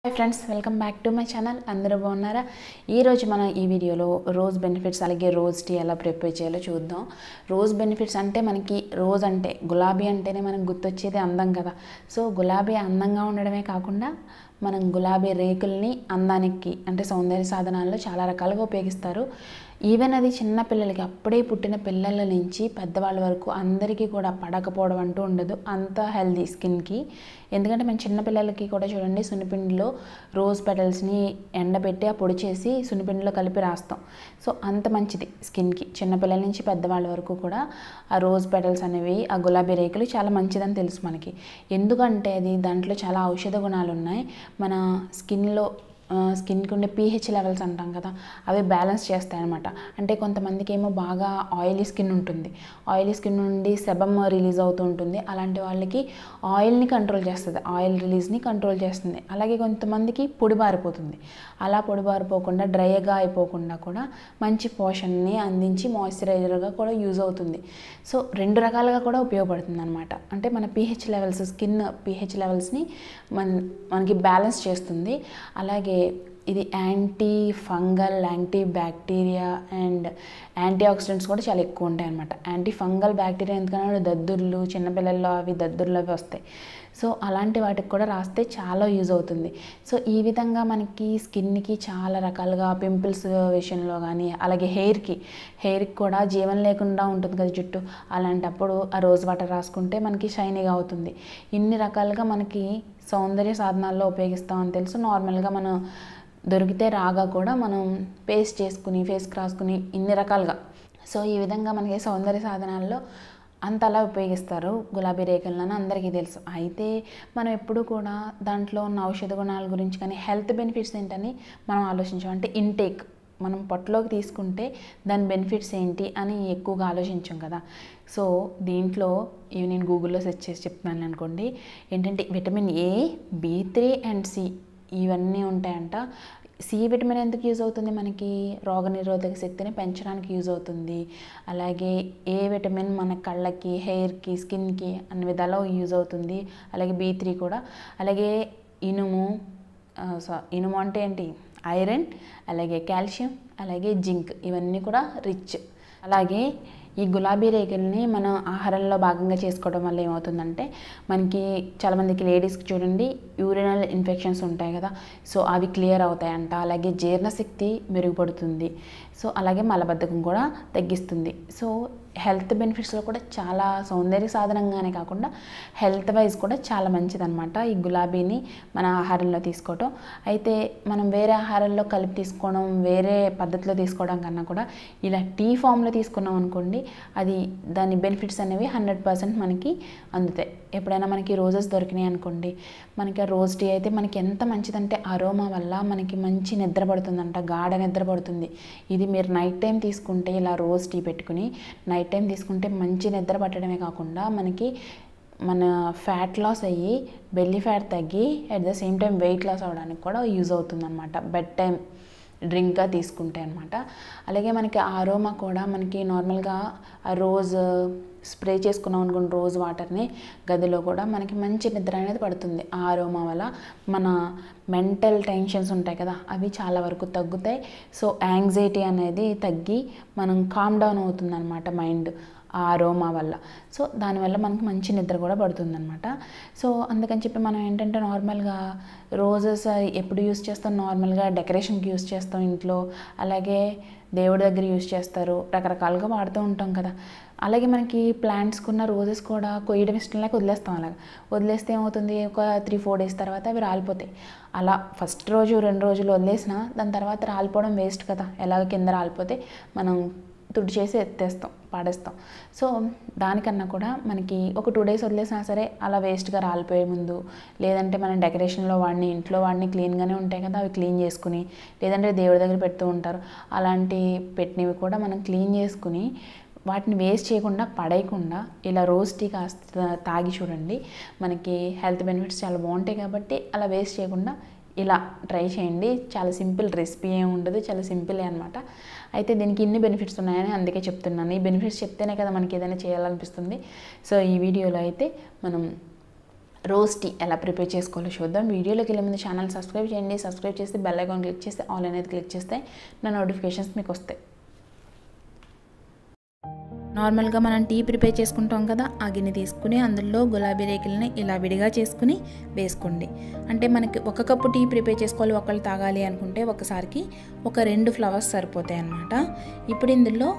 Hi friends welcome back to my channel अंदरू बागुन्नारा ई रोज़ु मन ई वीडियोलो रोज़ बेनिफिट्स अलागे रोज़ टी एला प्रिपेर चेयालो चूद्दाम। रोज़ बेनिफिट्स अंटे मनकी रोज़ अंटे गुलाबी अंटेने मनकु गुर्तొచ్చేది అందం కదా। సో గులాబీ అందంగా ఉండడమే కాకుండా మనం గులాబీ రేకుల్ని అందానికి అంటే సౌందర్య సాధనాల్లో చాలా రకాలుగా ఉపయోగిస్తారు। ఈవెన్ అది చిన్న పిల్లలకి అప్పుడే పుట్టిన పిల్లల నుంచి పెద్దవాళ్ళ వరకు అందరికీ కూడా పడకపోవడం అంటూ ఉండదు, అంత హెల్దీ స్కిన్కి। ఎందుకంటే మన చిన్న పిల్లలకి కూడా చూడండి సున్నిపిండిలో రోజ్ పెటల్స్ని ఎండబెట్టి ఆ పొడి చేసి సున్నిపిండిలో కలిపి రాస్తాం। సో అంత మంచిది స్కిన్కి, చిన్నపిల్లల నుంచి పెద్దవాళ్ళ వరకు కూడా ఆ రోజ్ పెటల్స్ అనేవి ఆ గులాబీ రేకులు చాలా మంచిదని తెలుసు మనకి। ఎందుకంటే అది దాంట్లో చాలా ఔషధ గుణాలు ఉన్నాయి। మన స్కిన్లో స్కిన్కి ఉండే pH లెవెల్స్ అంటాం కదా, అవి బ్యాలెన్స్ చేస్తాయి అన్నమాట। అంటే కొంతమందికి ఏమో బాగా ఆయిలీ స్కిన్ ఉంటుంది, ఆయిలీ స్కిన్ నుండి సెబమ్ రిలీజ్ అవుతూ ఉంటుంది, అలాంటి వాళ్ళకి ఆయిల్ని కంట్రోల్ చేస్తుంది, ఆయిల్ రిలీజ్ని కంట్రోల్ చేస్తుంది। అలాగే కొంతమందికి పొడి బారిపోతుంది, అలా పొడి బారిపోకుండా డ్రైగా అయిపోకుండా కూడా మంచి పోషన్ని అందించి మాయిశ్చరైజర్గా కూడా యూజ్ అవుతుంది। సో రెండు రకాలుగా కూడా ఉపయోగపడుతుంది అనమాట। అంటే మన pH లెవెల్స్, స్కిన్ pH లెవెల్స్ని మనకి బ్యాలెన్స్ చేస్తుంది। అలాగే ఇది anti fungal, anti bacteria and anti oxidants కూడా చాలా ఎక్కువ ఉంటాయి అన్నమాట। యాంటీ ఫంగల్ బ్యాక్టీరియా ఎందుకన్నా దద్దుర్లు, చిన్నపిల్లల్లో అవి దద్దుర్లు అవి వస్తాయి, సో అలాంటి వాటికి కూడా రాస్తే చాలా యూజ్ అవుతుంది। సో ఈ విధంగా మనకి స్కిన్కి చాలా రకాలుగా పింపుల్స్ విషయంలో కానీ, అలాగే హెయిర్కి కూడా జీవం లేకుండా ఉంటుంది కదా జుట్టు, అలాంటప్పుడు ఆ రోజ్ వాటర్ రాసుకుంటే మనకి షైనీగా అవుతుంది। ఇన్ని రకాలుగా మనకి సౌందర్య సాధనాల్లో ఉపయోగిస్తామని తెలుసు। నార్మల్గా మనం దొరికితే రాగా కూడా మనం పేస్ట్ చేసుకుని ఫేస్కి రాసుకుని ఇన్ని రకాలుగా, సో ఈ విధంగా మనకి సౌందర్య సాధనాల్లో అంతలా ఉపయోగిస్తారు గులాబీ రేకులను అందరికీ తెలుసు। అయితే మనం ఎప్పుడు కూడా దాంట్లో ఉన్న ఔషధ గుణాల గురించి కానీ హెల్త్ బెనిఫిట్స్ ఏంటని మనం ఆలోచించాం। అంటే ఇంటేక్ మనం పొట్టలోకి తీసుకుంటే దాని బెనిఫిట్స్ ఏంటి అని ఎక్కువగా ఆలోచించాం కదా। సో దీంట్లో ఇవి నేను గూగుల్లో సెర్చ్ చేసి చెప్తున్నాను అనుకోండి, ఏంటంటే vitamin A, B3 and C ఇవన్నీ ఉంటాయంట। సి విటమిన్ ఎందుకు యూజ్ అవుతుంది మనకి, రోగనిరోధక శక్తిని పెంచడానికి యూజ్ అవుతుంది। అలాగే ఏ విటమిన్ మన కళ్ళకి, హెయిర్కి, స్కిన్కి అన్ని విధాలు యూజ్ అవుతుంది। అలాగే B3 కూడా, అలాగే ఇనుము అంటే ఏంటి, ఐరన్, అలాగే కాల్షియం, అలాగే జింక్, ఇవన్నీ కూడా రిచ్। అలాగే ఈ గులాబీ రేకుల్ని మనం ఆహారంలో భాగంగా చేసుకోవడం వల్ల ఏమవుతుందంటే మనకి చాలామందికి లేడీస్కి చూడండి యూరినల్ ఇన్ఫెక్షన్స్ ఉంటాయి కదా, సో అవి క్లియర్ అవుతాయంట। అలాగే జీర్ణశక్తి మెరుగుపడుతుంది, సో అలాగే మలబద్ధకం కూడా తగ్గిస్తుంది। సో హెల్త్ బెనిఫిట్స్లో కూడా చాలా సౌందర్య సాధనంగానే కాకుండా హెల్త్ వైజ్ కూడా చాలా మంచిదన్నమాట ఈ గులాబీని మన ఆహారంలో తీసుకోవటం। అయితే మనం వేరే ఆహారంలో కలిపి తీసుకోవడం, వేరే పద్ధతిలో తీసుకోవడం కన్నా కూడా ఇలా టీ ఫామ్లో తీసుకున్నాం అనుకోండి, అది దాని బెనిఫిట్స్ అనేవి 100% మనకి అందుతాయి। ఎప్పుడైనా మనకి రోజెస్ దొరికినాయి అనుకోండి, మనకి ఆ రోజ్ టీ అయితే మనకి ఎంత మంచిదంటే అరోమా వల్ల మనకి మంచి నిద్ర పడుతుందంట, గాఢ నిద్ర పడుతుంది। ఇది మీరు నైట్ టైం తీసుకుంటే ఇలా రోజ్ టీ పెట్టుకుని నైట్ టైం తీసుకుంటే మంచి నిద్ర పట్టడమే కాకుండా మనకి మన ఫ్యాట్ లాస్ అయ్యి బెల్లీ ఫ్యాట్ తగ్గి at the same time weight loss అవ్వడానికి కూడా యూజ్ అవుతుంది అనమాట, బెడ్ టైం డ్రింక్గా తీసుకుంటే అనమాట। అలాగే మనకి ఆరోమా కూడా మనకి నార్మల్గా ఆ రోజ్ స్ప్రే చేసుకున్నాం అనుకోండి రోజ్ వాటర్ని గదిలో కూడా మనకి మంచి నిద్ర అనేది పడుతుంది ఆ ఆరోమా వల్ల। మన మెంటల్ టెన్షన్స్ ఉంటాయి కదా అవి చాలా వరకు తగ్గుతాయి। సో యాంగ్జైటీ అనేది తగ్గి మనం కామ్ డౌన్ అవుతుంది అనమాట మైండ్ ఆ అరోమా వల్ల। సో దానివల్ల మనకు మంచి నిద్ర కూడా పడుతుందన్నమాట। సో అందుకని చెప్పి మనం ఏంటంటే నార్మల్గా రోజెస్ ఎప్పుడు యూస్ చేస్తాం, నార్మల్గా డెకరేషన్కి యూస్ చేస్తాం ఇంట్లో, అలాగే దేవుడి దగ్గర యూస్ చేస్తారు, రకరకాలుగా వాడుతూ ఉంటాం కదా। అలాగే మనకి ప్లాంట్స్కున్న రోజెస్ కూడా కొయ్యడం ఇష్టం లేక వదిలేస్తాం, అలాగా వదిలేస్తే ఏమవుతుంది ఒక 3-4 డేస్ తర్వాత అవి రాలిపోతాయి। అలా ఫస్ట్ రోజు 2 రోజులు వదిలేసినా దాని తర్వాత రాలిపోవడం వేస్ట్ కదా, ఎలాగ కింద రాలిపోతే మనం తుడి చేసి ఎత్తేస్తాం, పాడేస్తాం। సో దానికన్నా కూడా మనకి ఒక 2 డేస్ వదిలేసినా సరే అలా వేస్ట్గా రాలిపోయే ముందు, లేదంటే మనం డెకరేషన్లో వాడిని ఇంట్లో వాడిని క్లీన్గానే ఉంటాయి కదా అవి క్లీన్ చేసుకుని, లేదంటే దేవుడి దగ్గర పెడుతూ ఉంటారు అలాంటి పెట్టినవి కూడా మనం క్లీన్ చేసుకుని వాటిని వేస్ట్ చేయకుండా పడేయకుండా ఇలా రోజ్ టీ కాస్త తాగి చూడండి, మనకి హెల్త్ బెనిఫిట్స్ చాలా బాగుంటాయి కాబట్టి అలా వేస్ట్ చేయకుండా ఇలా ట్రై చేయండి। చాలా సింపుల్ రెసిపీ ఏమి ఉండదు, చాలా సింపుల్ అనమాట। అయితే దీనికి ఇన్ని బెనిఫిట్స్ ఉన్నాయని అందుకే చెప్తున్నాను, ఈ బెనిఫిట్స్ చెప్తేనే కదా మనకి ఏదైనా చేయాలనిపిస్తుంది। సో ఈ వీడియోలో అయితే మనం రోజ్ టీ ఎలా ప్రిపేర్ చేసుకోవాలో చూద్దాం. వీడియోలోకి వెళ్ళే ముందు ఛానల్ సబ్స్క్రైబ్ చేయండి. సబ్స్క్రైబ్ చేస్తే బెల్ ఐకాన్ క్లిక్ చేస్తే ఆల్ అనేది క్లిక్ చేస్తే నా నోటిఫికేషన్స్ మీకు వస్తాయి. నార్మల్గా మనం టీ ప్రిపేర్ చేసుకుంటాం కదా, ఆ గిన్నె తీసుకుని అందులో గులాబీ రేకులని ఇలా విడిగా చేసుకుని వేసుకోండి. అంటే మనకి ఒక కప్పు టీ ప్రిపేర్ చేసుకోవాలి, ఒకళ్ళు తాగాలి అనుకుంటే ఒకసారికి ఒక 2 ఫ్లవర్స్ సరిపోతాయి అన్నమాట. ఇప్పుడు ఇందులో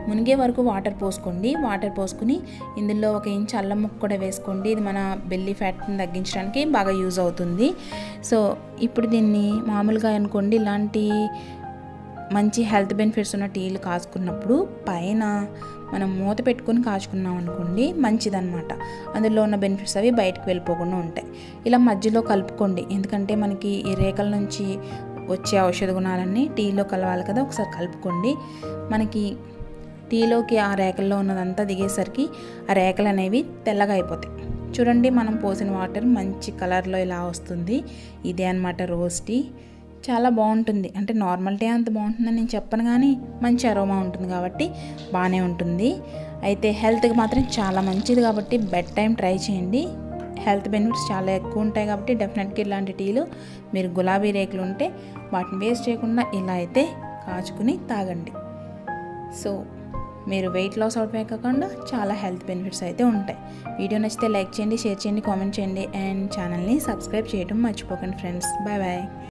మునిగే వరకు వాటర్ పోసుకోండి. వాటర్ పోసుకుని ఇందులో 1 ఇంచ్ అల్లం ముక్క కూడా వేసుకోండి. ఇది మన బెల్లీ ఫ్యాట్ని తగ్గించడానికి బాగా యూజ్ అవుతుంది. సో ఇప్పుడు దీన్ని మామూలుగా అనుకోండి, ఇలాంటి మంచి హెల్త్ బెనిఫిట్స్ ఉన్న టీలు కాచుకున్నప్పుడు పైన మనం మూత పెట్టుకొని కాచుకున్నాం అనుకోండి మంచిదన్నమాట. అందులో ఉన్న బెనిఫిట్స్ అవి బయటకు వెళ్ళిపోకుండా ఉంటాయి. ఇలా మధ్యలో కలుపుకోండి, ఎందుకంటే మనకి ఈ రేకల నుంచి వచ్చే ఔషధ గుణాలన్నీ టీలో కలవాలి కదా. ఒకసారి కలుపుకోండి. మనకి టీలోకి ఆ రేకల్లో ఉన్నదంతా దిగేసరికి ఆ రేకలు అనేవి తెల్లగా అయిపోతాయి. చూడండి, మనం పోసిన వాటర్ మంచి కలర్లో ఇలా వస్తుంది. ఇదే అన్నమాట రోజ్ టీ. చాలా బాగుంటుంది. అంటే నార్మల్ టీ అంత బాగుంటుందని నేను చెప్పను, కానీ మంచి అరోమా ఉంటుంది కాబట్టి బాగానే ఉంటుంది. అయితే హెల్త్కి మాత్రం చాలా మంచిది కాబట్టి బెడ్ టైం ట్రై చేయండి. హెల్త్ బెనిఫిట్స్ చాలా ఎక్కువ ఉంటాయి కాబట్టి డెఫినెట్గా ఇలాంటి టీలు మీరు గులాబీ రేకులు ఉంటే వాటిని వేస్ట్ చేయకుండా ఇలా అయితే కాచుకుని తాగండి. సో మీరు వెయిట్ లాస్ అవడమే కాకుండా చాలా హెల్త్ బెనిఫిట్స్ అయితే ఉంటాయి. వీడియో నచ్చితే లైక్ చేయండి, షేర్ చేయండి, కామెంట్ చేయండి అండ్ ఛానల్ని సబ్స్క్రైబ్ చేయడం మర్చిపోకండి ఫ్రెండ్స్. Bye bye.